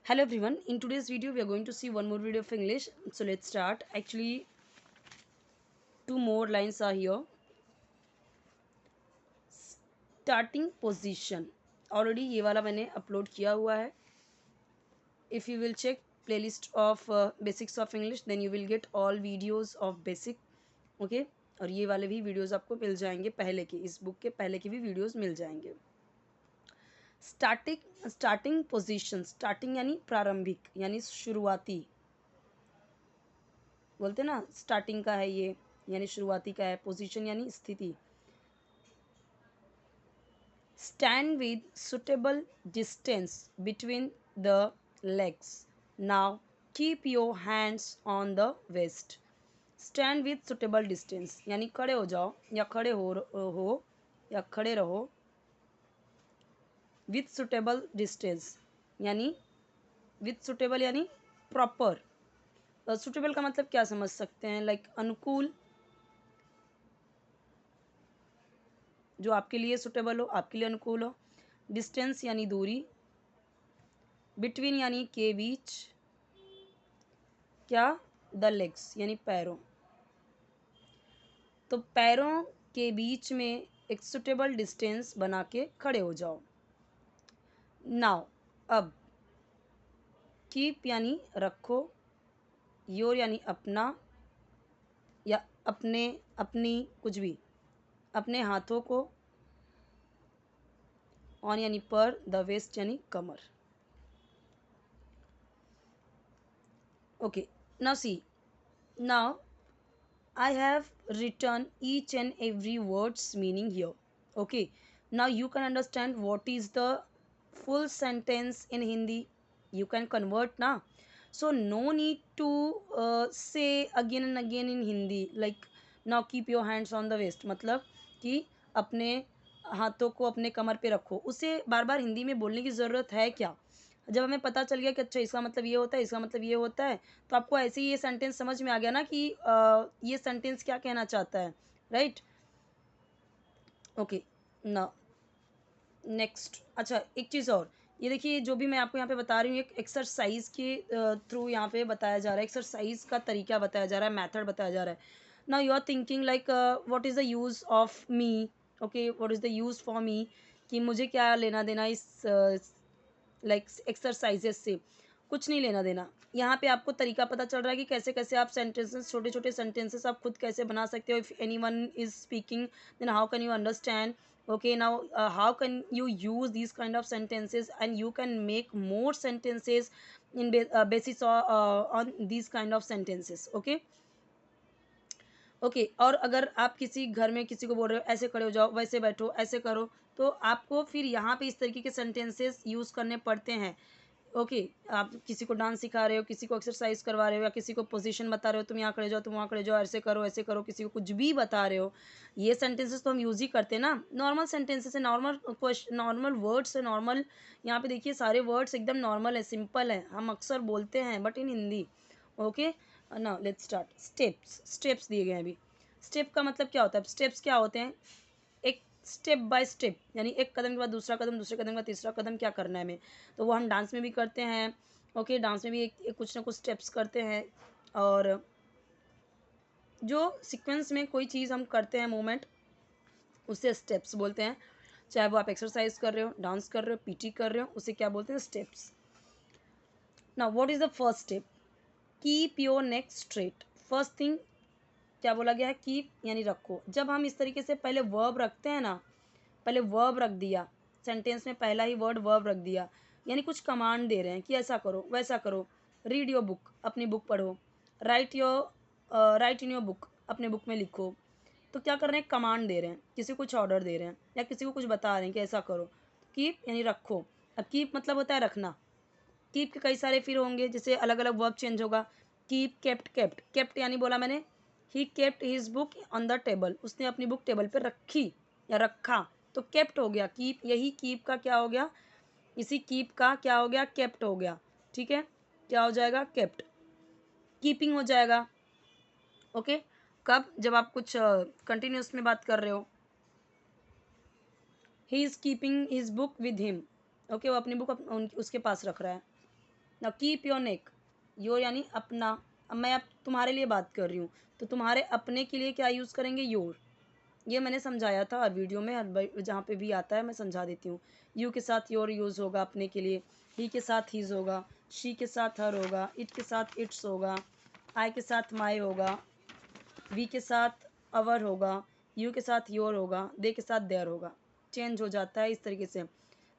Hello everyone, in today's video we are going to see one more video of English. So let's start. Actually, two more lines are here. Starting position. Already ये वाला मैंने upload किया हुआ है. If you will check playlist of basics of English, then you will get all videos of basic. Okay? और ये वाले भी वीडियोस आपको मिल जाएंगे पहले के, इस बुक के पहले के भी वीडियोस मिल जाएंगे. Starting position. स्टार्टिंग यानी प्रारंभिक यानी शुरुआती. बोलते ना स्टार्टिंग का है ये, यानी शुरुआती का है. पोजीशन यानी स्थिति. Stand with suitable distance between the legs. Now keep your hands on the waist. Stand with suitable distance यानी खड़े हो जाओ या खड़े हो या खड़े रहो. विथ सुटेबल डिस्टेंस यानी विथ सुटेबल यानी प्रॉपर. सुटेबल का मतलब क्या समझ सकते हैं? लाइक अनुकूल, जो आपके लिए सुटेबल हो, आपके लिए अनुकूल हो. डिस्टेंस यानी दूरी. बिटवीन यानी के बीच. क्या? द लेग्स यानी पैरों. तो पैरों के बीच में एक सुटेबल डिस्टेंस बना के खड़े हो जाओ. नाउ अब कीप यानी रखो. योर यानी अपना या अपने, अपनी, कुछ भी. अपने हाथों को. ऑन यानी पर. द वेस्ट यानी कमर. Okay, now see. Now I have written each and every word's meaning here. Okay, now you can understand what is the full sentence in Hindi. You can convert now. So no need to say again and again in Hindi. Like now keep your hands on the waist. मतलब कि अपने हाथों को अपने कमर पे रखो. उसे बार बार हिंदी में बोलने की ज़रूरत है क्या? जब हमें पता चल गया कि अच्छा इसका मतलब ये होता है, इसका मतलब ये होता है, तो आपको ऐसे ही ये सेंटेंस समझ में आ गया ना कि ये सेंटेंस क्या कहना चाहता है. राइट. ओके. ना नेक्स्ट. अच्छा एक चीज़ और. ये देखिए जो भी मैं आपको यहाँ पे बता रही हूँ एक एक्सरसाइज के थ्रू यहाँ पे बताया जा रहा है. एक्सरसाइज का तरीका बताया जा रहा है, मेथड बताया जा रहा है. Now you are thinking like what is the use of me. Okay, what is the use for me, कि मुझे क्या लेना देना इस लाइक एक्सरसाइजेस से. कुछ नहीं लेना देना. यहाँ पे आपको तरीका पता चल रहा है कि कैसे कैसे आप सेंटेंसेस, छोटे छोटे सेंटेंसेस आप खुद कैसे बना सकते हो. If anyone is speaking then how can you understand. Okay, now how can you use these kind of sentences and you can make more sentences in basis on these kind of sentences. Okay. Okay. और अगर आप किसी घर में किसी को बोल रहे हो ऐसे खड़े हो जाओ, वैसे बैठो, ऐसे करो, तो आपको फिर यहाँ पे इस तरीके के सेंटेंसेस यूज़ करने पड़ते हैं. ओके. आप किसी को डांस सिखा रहे हो, किसी को एक्सरसाइज करवा रहे हो, या किसी को पोजीशन बता रहे हो, तुम यहाँ खड़े जाओ, तुम वहाँ खड़े जाओ, ऐसे करो, किसी को कुछ भी बता रहे हो. ये सेंटेंसेस तो हम यूज़ ही करते हैं ना. नॉर्मल सेंटेंसेस है, नॉर्मल क्वेश्चन, नॉर्मल वर्ड्स है, नॉर्मल. यहाँ पे देखिए सारे वर्ड्स एकदम नॉर्मल है, सिंपल है, हम अक्सर बोलते हैं बट इन हिंदी. ओके. ना लेट्स स्टार्ट. स्टेप्स. स्टेप्स दिए गए हैं अभी. स्टेप का मतलब क्या होता है? स्टेप्स क्या होते हैं? एक स्टेप बाय स्टेप यानी एक कदम के बाद दूसरा कदम, दूसरे कदम के बाद तीसरा कदम क्या करना है हमें. तो वो हम डांस में भी करते हैं. ओके. डांस में भी एक कुछ ना कुछ स्टेप्स करते हैं. और जो सीक्वेंस में कोई चीज़ हम करते हैं मूवमेंट, उसे स्टेप्स बोलते हैं. चाहे वो आप एक्सरसाइज कर रहे हो, डांस कर रहे हो, पीटी कर रहे हो, उसे क्या बोलते हैं? Steps. Now what is the first step? Keep your neck straight. First thing क्या बोला गया है? कीप यानी रखो. जब हम इस तरीके से पहले वर्ब रखते हैं ना, पहले वर्ब रख दिया सेंटेंस में, पहला ही वर्ड वर्ब रख दिया, यानी कुछ कमांड दे रहे हैं कि ऐसा करो, वैसा करो. रीड योर बुक, अपनी बुक पढ़ो. राइट इन योर बुक, अपने बुक में लिखो. तो क्या कर रहे हैं? कमांड दे रहे हैं, किसी को कुछ ऑर्डर दे रहे हैं या किसी को कुछ बता रहे हैं कि ऐसा करो. कीप यानी रखो. अब कीप मतलब होता है रखना. कीप के कई सारे फिर होंगे, जैसे अलग अलग वर्ब चेंज होगा. Keep, kept. केप्ट, केप्ट यानी बोला मैंने, he kept his book on the table, उसने अपनी बुक टेबल पर रखी या रखा. तो केप्ट हो गया. कीप, यही कीप का क्या हो गया? इसी कीप का क्या हो गया? केप्ट हो गया. ठीक है. क्या हो जाएगा? केप्ट. कीपिंग हो जाएगा. ओके. कब? जब आप कुछ कंटिन्यूस में बात कर रहे हो. He is keeping his book with him. Okay, वो अपनी बुक उसके पास रख रहा है. Now keep your neck, your यानी अपना। अब मैं अब तुम्हारे लिए बात कर रही हूँ, तो तुम्हारे अपने के लिए क्या यूज़ करेंगे? योर। ये मैंने समझाया था हर वीडियो में, हर जहाँ पे भी आता है मैं समझा देती हूँ। यू के साथ योर यूज़ होगा अपने के लिए, ही के साथ हीज़ होगा, शी के साथ हर होगा, इट के साथ इट्स होगा, आई के साथ माई होगा, वी के साथ अवर होगा, यू के साथ योर होगा, दे के साथ देयर होगा। चेंज हो जाता है इस तरीके से।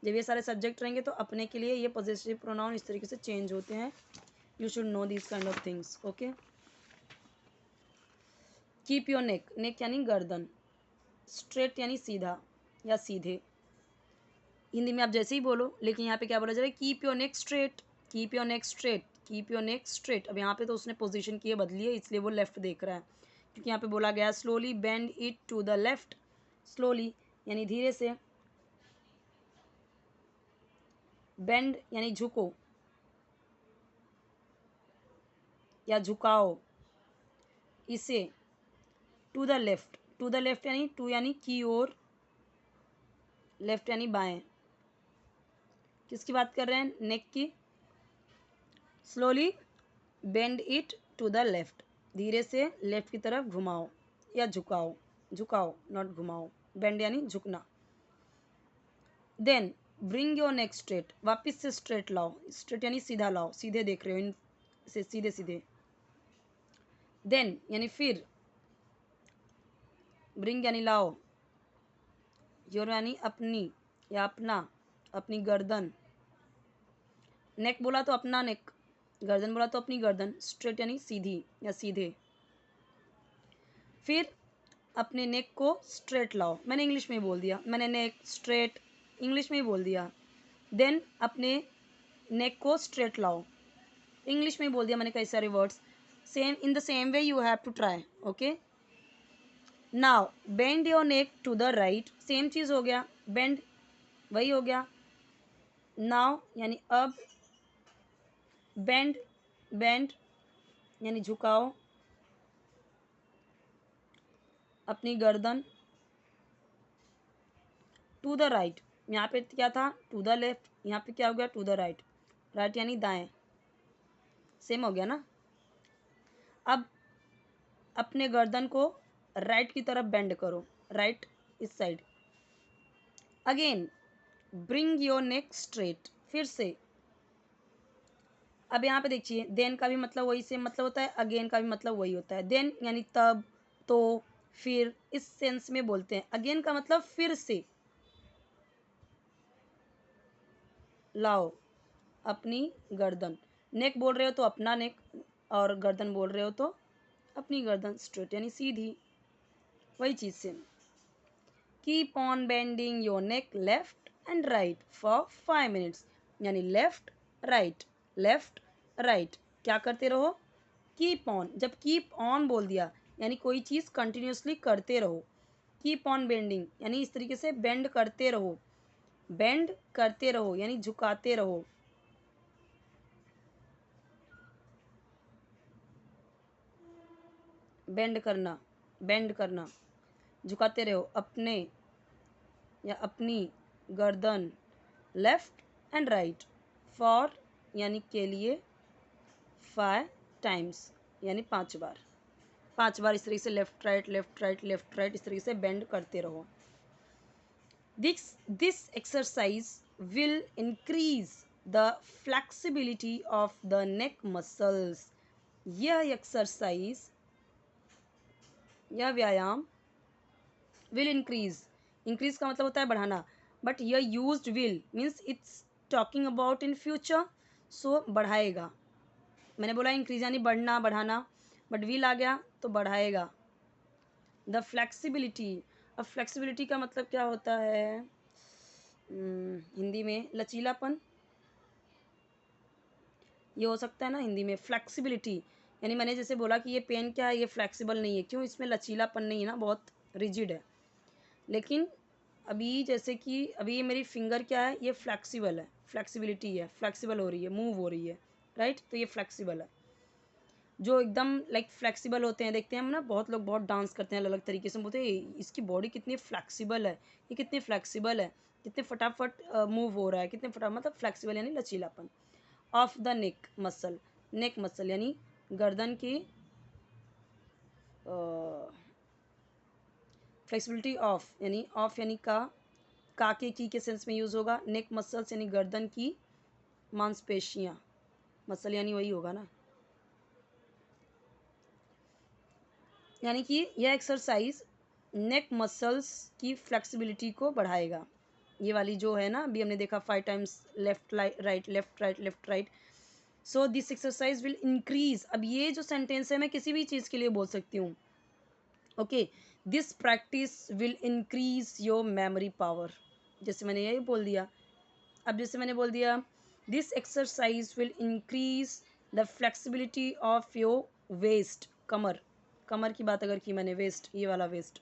जब ये सारे सब्जेक्ट रहेंगे तो अपने के लिए ये पॉजिटिव प्रोनाउन इस तरीके से चेंज होते हैं। You should know this kind of things. Okay, keep your neck, neck यानी गर्दन, स्ट्रेट यानी सीधा या सीधे। हिंदी में आप जैसे ही बोलो, लेकिन यहाँ पे क्या बोला जा रहा है? Keep your neck straight, keep your neck straight, keep your neck straight. अब यहाँ पे तो उसने पोजीशन की है बदली है, इसलिए वो लेफ्ट देख रहा है, क्योंकि यहाँ पे बोला गया slowly bend it to the left. Slowly यानी धीरे से, बेंड यानी झुको या झुकाओ इसे, to the left, to the left यानी टू यानी की ओर, लेफ्ट यानी बाएं। किसकी बात कर रहे हैं? नेक की। Slowly bend it to the left, धीरे से लेफ्ट की तरफ घुमाओ या झुकाओ, झुकाओ नॉट घुमाओ, बेंड यानी झुकना। Then bring your neck straight, वापिस से स्ट्रेट लाओ, स्ट्रेट यानी सीधा लाओ, सीधे देख रहे हो इन से, सीधे सीधे। देन यानी फिर, ब्रिंग यानी लाओ, योर यानी अपनी या अपना, अपनी गर्दन। नेक बोला तो अपना नेक, गर्दन बोला तो अपनी गर्दन, स्ट्रेट यानी सीधी या सीधे। फिर अपने नेक को स्ट्रेट लाओ, मैंने इंग्लिश में ही बोल दिया, मैंने नेक स्ट्रेट इंग्लिश में ही बोल दिया। देन अपने नेक को स्ट्रेट लाओ, इंग्लिश में ही बोल दिया मैंने कई सारे words. Same in the same way you have to try. Okay, now bend your neck to the right, same चीज़ हो गया, बेंड वही हो गया। नाउ यानी अब, बेंड बेंड यानी झुकाओ अपनी गर्दन, टू द राइट, यहाँ पे क्या था? टू द लेफ्ट, यहाँ पे क्या हो गया? टू द राइट, राइट यानी दाएं, सेम हो गया ना। अब अपने गर्दन को राइट की तरफ बेंड करो, राइट इस side. Again bring your neck straight, फिर से। अब यहाँ पे देखिए, देन का भी मतलब वही सेम मतलब होता है, अगेन का भी मतलब वही होता है। देन यानी तब, तो, फिर, इस सेंस में बोलते हैं। अगेन का मतलब फिर से लाओ अपनी गर्दन। नेक बोल रहे हो तो अपना नेक, और गर्दन बोल रहे हो तो अपनी गर्दन, स्ट्रेट यानी सीधी, वही चीज़ same. Keep on bending your neck left and right for 5 minutes, यानी लेफ्ट राइट, लेफ्ट राइट, क्या करते रहो? कीप ऑन, जब कीप ऑन बोल दिया यानी कोई चीज़ कंटिन्यूसली करते रहो। कीप ऑन बेंडिंग यानी इस तरीके से बेंड करते रहो, बेंड करते रहो यानी झुकाते रहो। बेंड करना, बेंड करना, झुकाते रहो अपने या अपनी गर्दन, लेफ्ट एंड राइट, फॉर यानी के लिए, 5 टाइम्स यानी 5 बार, 5 बार इस तरीके से left right left right left right इस तरीके से बेंड करते रहो। This exercise will increase the flexibility of the neck muscles, यह एक्सरसाइज, यह व्यायाम, विल इंक्रीज, इंक्रीज का मतलब होता है बढ़ाना, बट यह used will means it's talking about in future, so बढ़ाएगा। मैंने बोला इंक्रीज यानी बढ़ना बढ़ाना, बट विल आ गया तो बढ़ाएगा। द फ्लेक्सिबिलिटी, अब फ्लेक्सिबिलिटी का मतलब क्या होता है? हिंदी में लचीलापन, ये हो सकता है ना हिंदी में। फ्लेक्सिबिलिटी यानी मैंने जैसे बोला कि ये पेन क्या है, ये फ्लेक्सिबल नहीं है, क्यों? इसमें लचीलापन नहीं है ना, बहुत रिजिड है। लेकिन अभी जैसे कि अभी ये मेरी फिंगर क्या है, ये फ्लेक्सिबल है, फ्लेक्सिबिलिटी है, फ्लेक्सिबल हो रही है, मूव हो रही है, राइट, तो ये फ्लेक्सिबल है। जो एकदम लाइक फ्लेक्सिबल होते हैं, देखते हैं हम ना, बहुत लोग बहुत डांस करते हैं अलग अलग तरीके से, बोलते हैं इसकी बॉडी कितनी फ्लेक्सिबल है, ये कितनी फ्लेक्सिबल है, कितने फटाफट मूव हो रहा है, कितने फटाफट, मतलब फ्लेक्सिबल यानी लचीलापन। Of the neck muscle, neck muscle यानी गर्दन की फ्लेक्सिबिलिटी ऑफ, यानी ऑफ यानी का के सेंस में यूज़ होगा। नेक मसल्स यानी गर्दन की मांसपेशियाँ, मसल यानी वही होगा ना, यानी कि यह एक्सरसाइज नेक मसल्स की फ्लेक्सिबिलिटी को बढ़ाएगा। ये वाली जो है ना, अभी हमने देखा 5 times left right left right left right, so this exercise will increase. अब ये जो सेंटेंस है मैं किसी भी चीज़ के लिए बोल सकती हूँ। Okay, this practice will increase your memory power, जैसे मैंने यही बोल दिया। अब जैसे मैंने बोल दिया this exercise will increase the flexibility of your waist, कमर, कमर की बात अगर की मैंने, वेस्ट, ये वाला वेस्ट,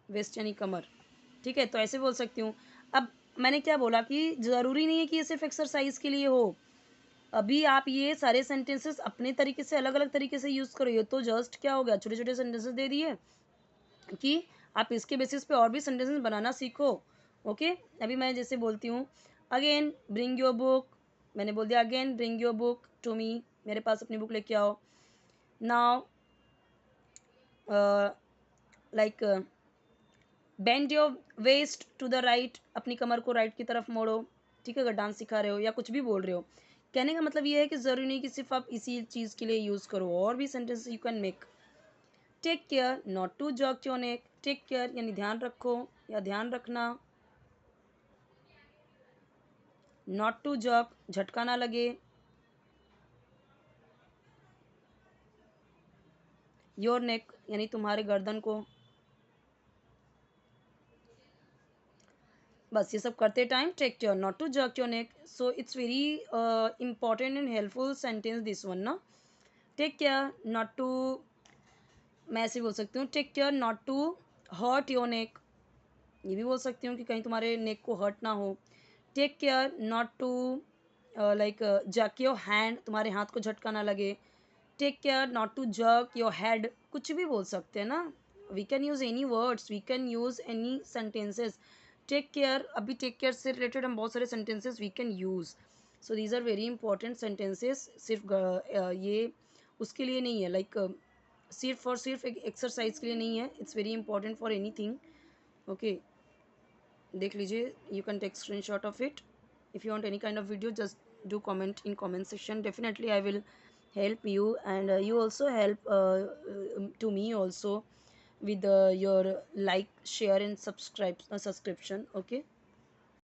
वेस्ट यानी कमर, ठीक है, तो ऐसे बोल सकती हूँ। अब मैंने क्या बोला कि ज़रूरी नहीं है कि ये सिर्फ एक्सरसाइज के लिए हो। अभी आप ये सारे सेंटेंसेस अपने तरीके से अलग अलग तरीके से यूज़ करो। ये तो जस्ट क्या हो गया, छोटे छोटे सेंटेंसेस दे दिए कि आप इसके बेसिस पे और भी सेंटेंसेस बनाना सीखो। ओके, अभी मैं जैसे बोलती हूँ अगेन ब्रिंग योर बुक, मैंने बोल दिया again bring your book to me, मेरे पास अपनी बुक लेके आओ। Now like bend your waist to the right, अपनी कमर को राइट की तरफ मोड़ो, ठीक है, अगर डांस सिखा रहे हो या कुछ भी बोल रहे हो। कहने का मतलब ये है कि ज़रूरी नहीं कि सिर्फ आप इसी चीज़ के लिए यूज़ करो, और भी sentence you can make. Take care not to jerk your neck, take care यानी ध्यान रखो या ध्यान रखना, नॉट टू जॉक झटका ना लगे, योर नेक यानी तुम्हारे गर्दन को। बस ये सब करते time take care not to jerk your neck, so it's very important and helpful sentence this one ना। टेक केयर नॉट टू, मैं ऐसे बोल सकती हूँ take care not to hurt your neck, ये भी बोल सकती हूँ कि कहीं तुम्हारे नेक को हर्ट ना हो। Take care not to like jerk your hand, तुम्हारे हाथ को झटका ना लगे। Take care not to jerk your head, कुछ भी बोल सकते हैं ना, we can use any words, we can use any sentences. Take care, अभी टेक केयर से रिलेटेड हम बहुत सारे sentences we can use, so these are very important sentences. सिर्फ ये उसके लिए नहीं है, लाइक सिर्फ और सिर्फ एक एक्सरसाइज के लिए नहीं है, it's very important for anything. Okay, देख लीजिए, you can take screenshot of it. If you want any kind of video just do comment in comment section, definitely I will help you, and you also help to me also with your like, share and subscribe subscription. Okay,